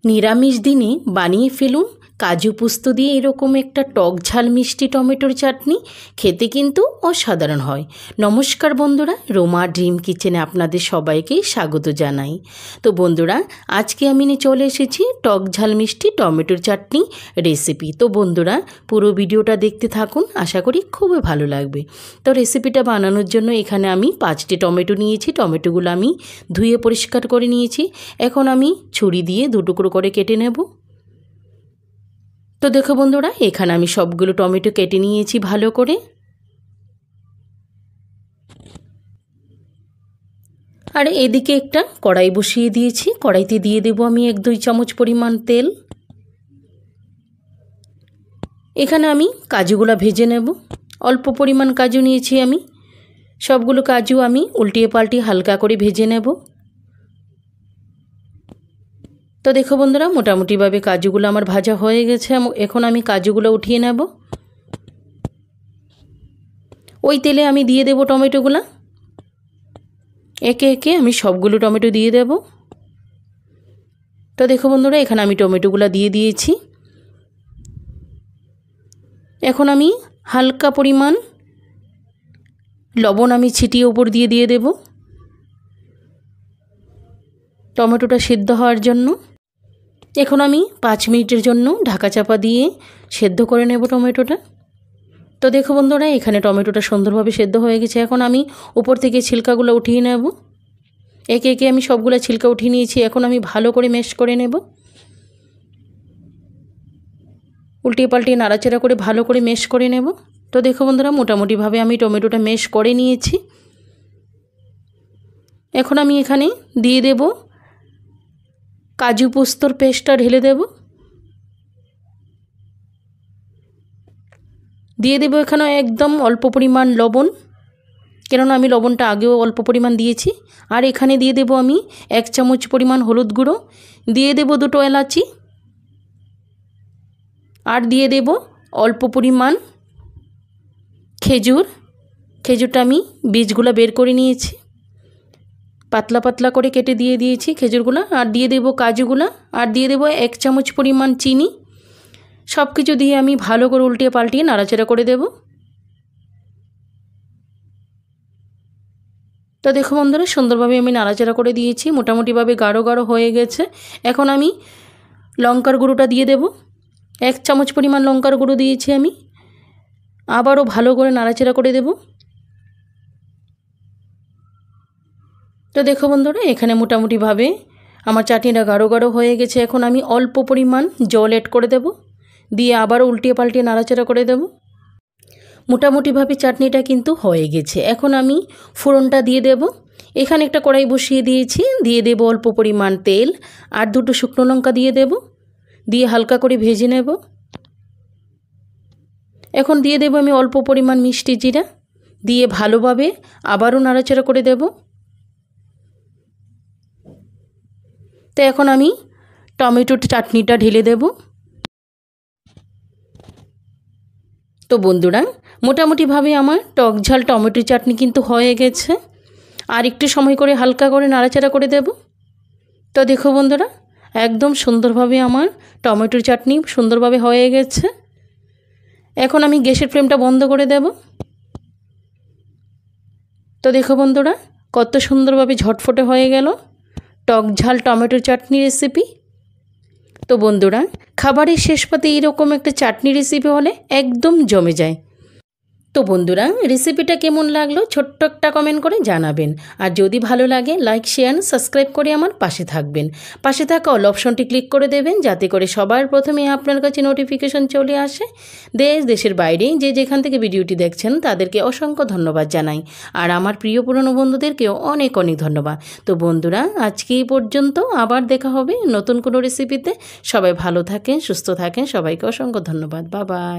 নিরামিষ দিনে বানিয়ে ফেলুন কাজু পোস্ত দিয়ে এরকম একটা টক ঝাল মিষ্টি টমেটোর চাটনি। খেতে কিন্তু অসাধারণ হয়। নমস্কার বন্ধুরা, রোমা ড্রিম কিচেনে আপনাদের সবাইকে স্বাগত জানাই। তো বন্ধুরা, আজকে আমি নিয়ে চলে এসেছি টক ঝাল মিষ্টি টমেটোর চাটনি রেসিপি। তো বন্ধুরা, পুরো ভিডিওটা দেখতে থাকুন, আশা করি খুবই ভালো লাগবে। তো রেসিপিটা বানানোর জন্য এখানে আমি 5টি টমেটো নিয়েছি। টমেটোগুলো আমি ধুয়ে পরিষ্কার করে নিয়েছি। এখন আমি ছুরি দিয়ে 2 টুকরো করে কেটে নেব। তো দেখো বন্ধুরা, এখানে আমি সবগুলো টমেটো কেটে নিয়েছি ভালো করে। আর এদিকে একটা কড়াই বসিয়ে দিয়েছি। কড়াইতে দিয়ে দেব আমি 1-2 চামচ পরিমাণ তেল। এখানে আমি কাজুগুলো ভেজে নেব। অল্প পরিমাণ কাজু নিয়েছি আমি। সবগুলো কাজু আমি উল্টিয়ে পাল্টিয়ে হালকা করে ভেজে নেব। তো দেখো বন্ধুরা, মোটামুটিভাবে কাজুগুলো আমার ভাজা হয়ে গেছে। এখন আমি কাজুগুলো উঠিয়ে নেব। ওই তেলে আমি দিয়ে দেব টমেটোগুলো। একে একে আমি সবগুলো টমেটো দিয়ে দেব। তো দেখো বন্ধুরা, এখানে আমি টমেটোগুলো দিয়ে দিয়েছি। এখন আমি হালকা পরিমাণ লবণ আমি ছিটিয়ে উপর দিয়ে দেব টমেটোটা সিদ্ধ হওয়ার জন্য। এখন আমি 5 মিনিটের জন্য ঢাকা চাপা দিয়ে সেদ্ধ করে নেব টমেটোটা। তো দেখো বন্ধুরা, এখানে টমেটোটা সুন্দরভাবে সেদ্ধ হয়ে গেছে। এখন আমি উপর থেকে ছিলকাগুলো উঠিয়ে নেব। একে একে আমি সবগুলো ছিলকা উঠিয়ে নিয়েছি। এখন আমি ভালো করে ম্যাশ করে নেব। উল্টিয়ে পাল্টিয়ে নাড়াচাড়া করে ভালো করে ম্যাশ করে নেব। তো দেখো বন্ধুরা, মোটামুটিভাবে আমি টমেটোটা ম্যাশ করে নিয়েছি। এখন আমি এখানে দিয়ে দেব কাজু পোস্তর পেস্টটা ঢেলে দেব। দিয়ে দেব এখানে একদম অল্প পরিমাণ লবণ, কেননা আমি লবণটা আগেও অল্প পরিমাণ দিয়েছি। আর এখানে দিয়ে দেব আমি 1 চামচ পরিমাণ হলুদ গুঁড়ো, দিয়ে দেব 2টো এলাচি, আর দিয়ে দেব অল্প পরিমাণ খেজুরটা আমি বীজগুলো বের করে নিয়েছি, পাতলা পাতলা করে কেটে দিয়ে দিয়েছি খেজুরগুলো। আর দিয়ে দেব কাজুগুলো, আর দিয়ে দেব 1 চামচ পরিমাণ চিনি। সব কিছু দিয়ে আমি ভালো করে উল্টিয়ে পাল্টিয়ে নাড়াচাড়া করে দেব। তো দেখো বন্ধুরা, সুন্দরভাবে আমি নাড়াচাড়া করে দিয়েছি। মোটামুটিভাবে গাঢ় গাঢ় হয়ে গেছে। এখন আমি লঙ্কার গুঁড়োটা দিয়ে দেব। 1 চামচ পরিমাণ লঙ্কার গুঁড়ো দিয়েছি আমি। আবারও ভালো করে নাড়াচাড়া করে দেব। তো দেখো বন্ধুরা, এখানে মোটামুটিভাবে আমার চাটনিটা গাঢ় গাঢ় হয়ে গেছে। এখন আমি অল্প পরিমাণ জল অ্যাড করে দেব, দিয়ে আবারও উল্টিয়ে পাল্টিয়ে নাড়াচাড়া করে দেব। মোটামুটিভাবে চাটনিটা কিন্তু হয়ে গেছে। এখন আমি ফোড়নটা দিয়ে দেব। এখানে একটা কড়াই বসিয়ে দিয়েছি। দিয়ে দেব অল্প পরিমাণ তেল, আর 2টো শুকনো লঙ্কা দিয়ে দেব, দিয়ে হালকা করে ভেজে নেব। এখন দিয়ে দেব আমি অল্প পরিমাণ মিষ্টি জিরা, দিয়ে ভালোভাবে আবারও নাড়াচাড়া করে দেব। তো এখন আমি টমেটোর চাটনিটা ঢেলে দেব। তো বন্ধুরা, মোটামুটিভাবে আমার টক ঝাল টমেটো চাটনি কিন্তু হয়ে গেছে। আর একটু সময় করে হালকা করে নাড়াচাড়া করে দেব। তো দেখো বন্ধুরা, একদম সুন্দরভাবে আমার টমেটোর চাটনি সুন্দরভাবে হয়ে গেছে। এখন আমি গ্যাসের ফ্লেমটা বন্ধ করে দেব। তো দেখো বন্ধুরা, কত সুন্দরভাবে ঝটফটে হয়ে গেল টক ঝাল টমেটোর চাটনি রেসিপি। তো বন্ধুরা, খাবারের শেষ পাতে এরকম একটা চাটনি রেসিপি হলে একদম জমে যায়। তো বন্ধুরা, রেসিপিটা কেমন লাগলো ছোট্ট একটা কমেন্ট করে জানাবেন। আর যদি ভালো লাগে লাইক শেয়ার সাবস্ক্রাইব করে আমার পাশে থাকবেন। পাশে থাকা অল অপশনটি ক্লিক করে দেবেন, যাতে করে সবার প্রথমে আপনার কাছে নোটিফিকেশন চলে আসে। দেশের বাইরে যে যেখান থেকে ভিডিওটি দেখছেন তাদেরকে অসংখ্য ধন্যবাদ জানাই। আর আমার প্রিয় পুরনো বন্ধুদেরকেও অনেক অনেক ধন্যবাদ। তো বন্ধুরা, আজকে এই পর্যন্ত। আবার দেখা হবে নতুন কোনো রেসিপিতে। সবাই ভালো থাকেন, সুস্থ থাকেন। সবাইকে অসংখ্য ধন্যবাদ। Bye bye.